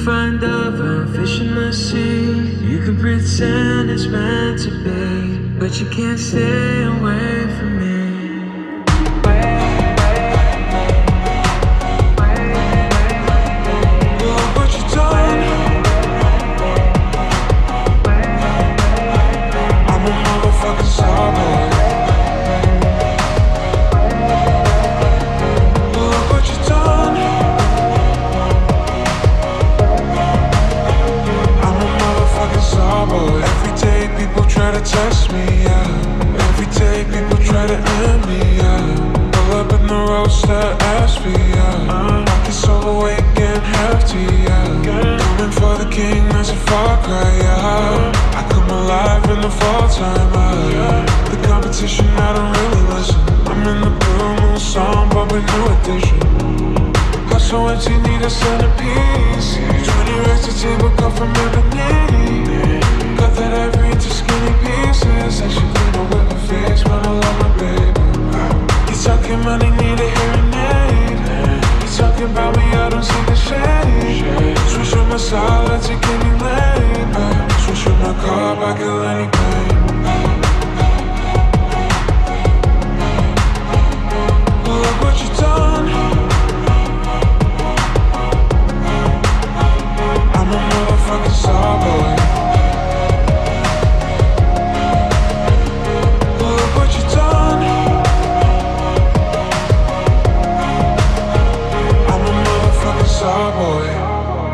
Find other fish in the sea. You can pretend it's meant to be, but you can't stay away from me. Look what you done. I'm a motherfucking star boy. Look what you done. Every day people try to test me, yeah. Every day people try to end me, yeah. Pull up in the roadster, ask me, yeah. Pockets overweight, getting hefty, yeah. Coming for the king, that's a far cry, yeah. I come alive in the fall time, yeah. The competition, I don't really listen. I'm in the blue moon song, but with new edition. Hustle what you need, a centerpiece. 20 racks to table, come from ebony. Cut that ivory into skinny pieces. And she clean up with her face, man, I love my baby. You talking money, need a hearing aid. You talking about me, I don't see the shade. Switch on my solid to get me laid. Switch on my car, I kill any pain. Look what you done. I'm a motherfucking star boy.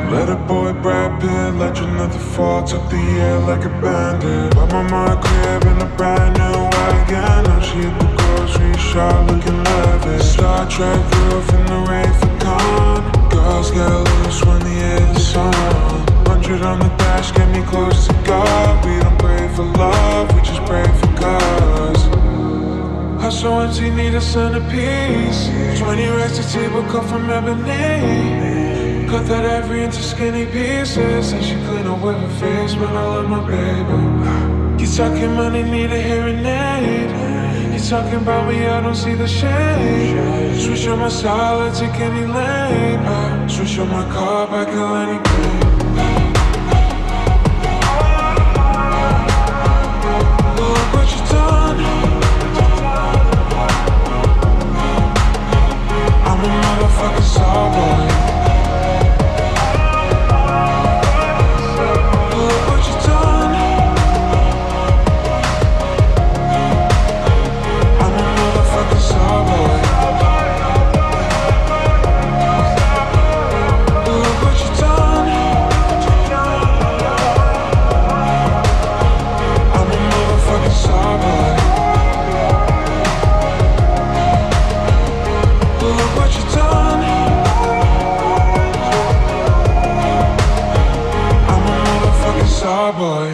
Let a boy Brad Pitt, legend of the fall, took the air like a bandit. Bought my mom a crib in a brand new wagon. Now she at the grocery shop looking lavish. Star Trek roof in the Wraith of Khan. Girls get loose when the is on. 100 on the dash, get me close to God. We don't pray for love, we just pray for cause. Hustle and she need a centerpiece. 20 racks to table, cut from ebony. Cut that ivory into skinny pieces. And she clean up with her face, man, I love my baby. You talking money, need a hearing aid. You talking about me, I don't see the shade. Switch on my solid, take any lane. Switch on my car, I kill any pain. Look what you done. I'm a motherfucking star boy. Boy.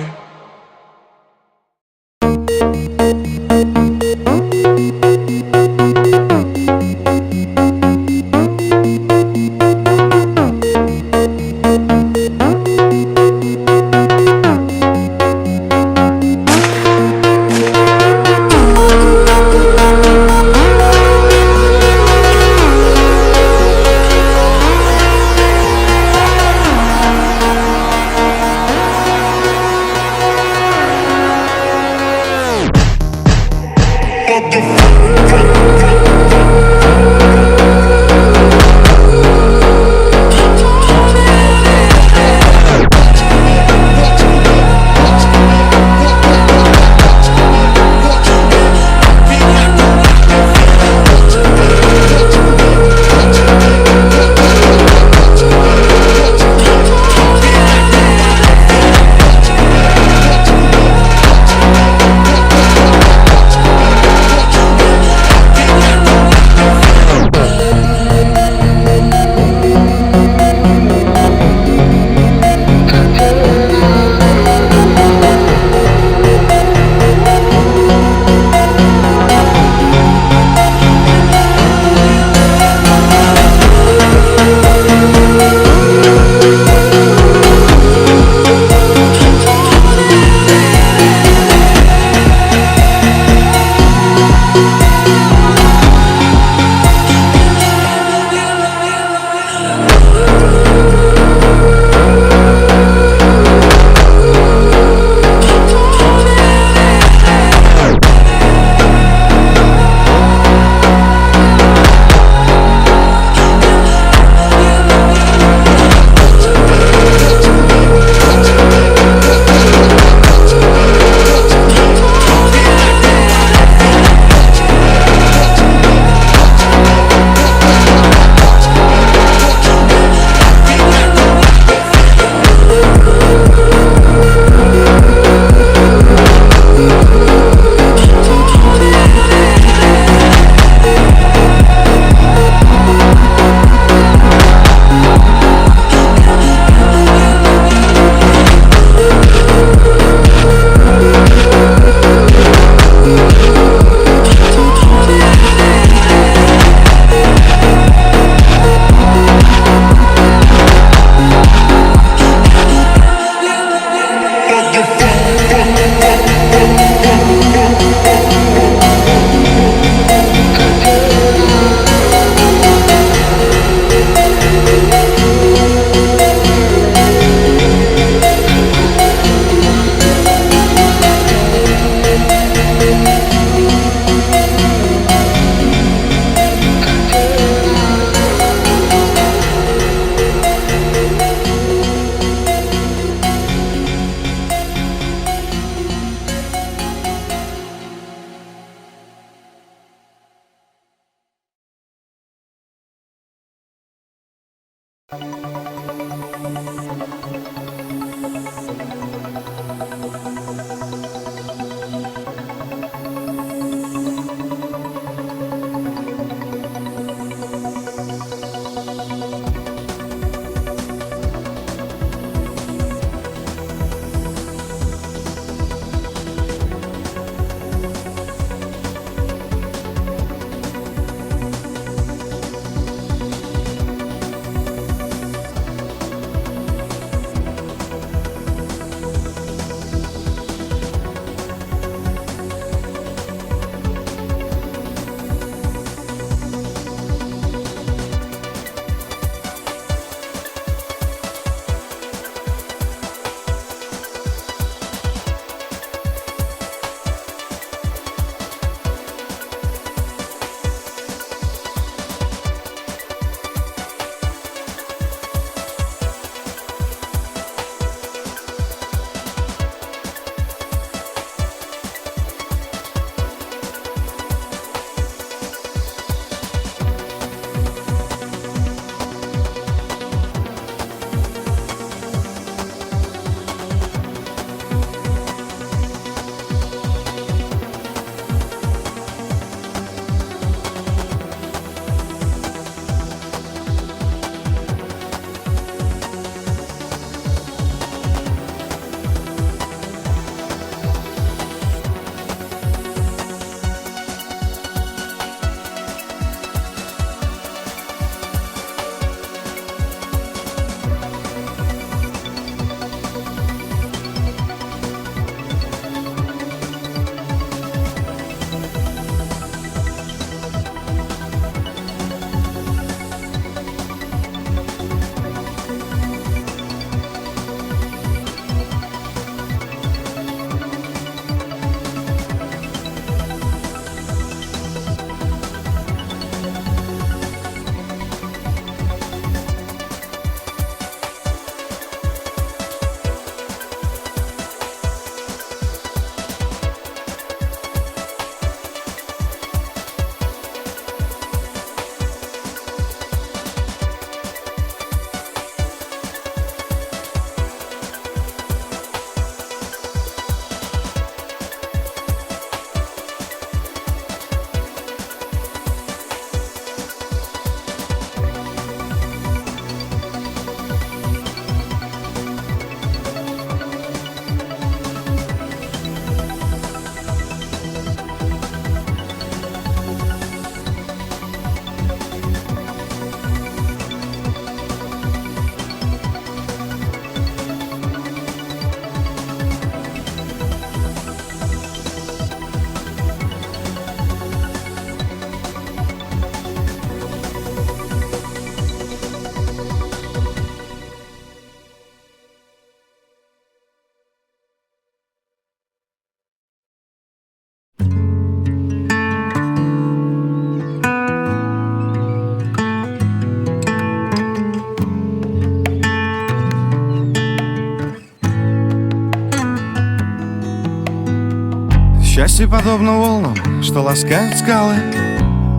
Счастье подобно волнам, что ласкают скалы,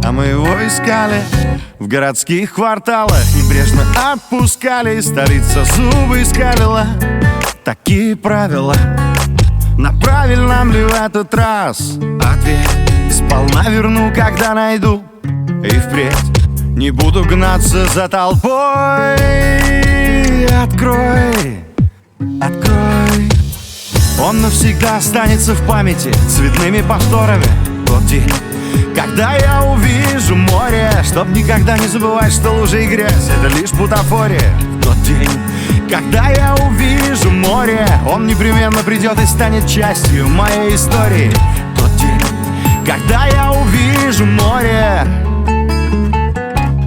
а мы его искали в городских кварталах. Небрежно отпускали, столица зубы скалила. Такие правила, на правильном ли в этот раз ответ? Сполна верну, когда найду, и впредь не буду гнаться за толпой. Открой, открой. Он навсегда останется в памяти цветными повторами. Тот день, когда я увижу море, чтоб никогда не забывать, что лужи и грязь — это лишь бутафория. В тот день, когда я увижу море, он непременно придет и станет частью моей истории. Тот день, когда я увижу море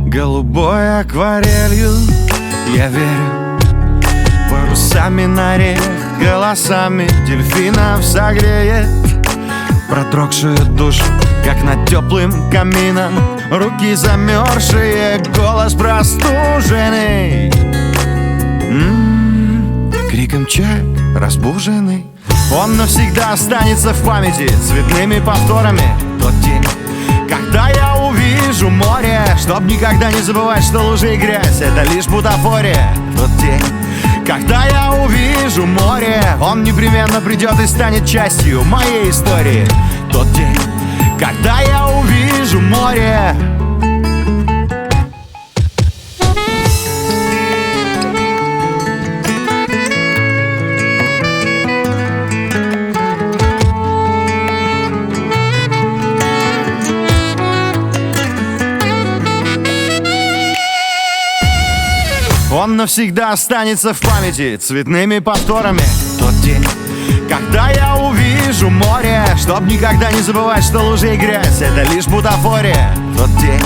голубой акварелью, я верю, парусами на реях, голосами дельфинов согреет продрогшую душу, как над теплым камином. Руки замерзшие, голос простуженный, криком чаек разбуженный. Он навсегда останется в памяти цветными повторами. Тот день, когда я увижу море, чтоб никогда не забывать, что лужи и грязь — это лишь бутафория. Тот день, когда я увижу море, он непременно придет и станет частью моей истории. Тот день, когда я увижу море. Он навсегда останется в памяти цветными повторами. Тот день, когда я увижу море, чтоб никогда не забывать, что лужи и грязь — это лишь бутафория. Тот день,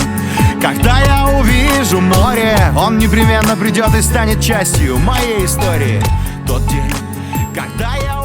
когда я увижу море, он непременно придет и станет частью моей истории. Тот день, когда я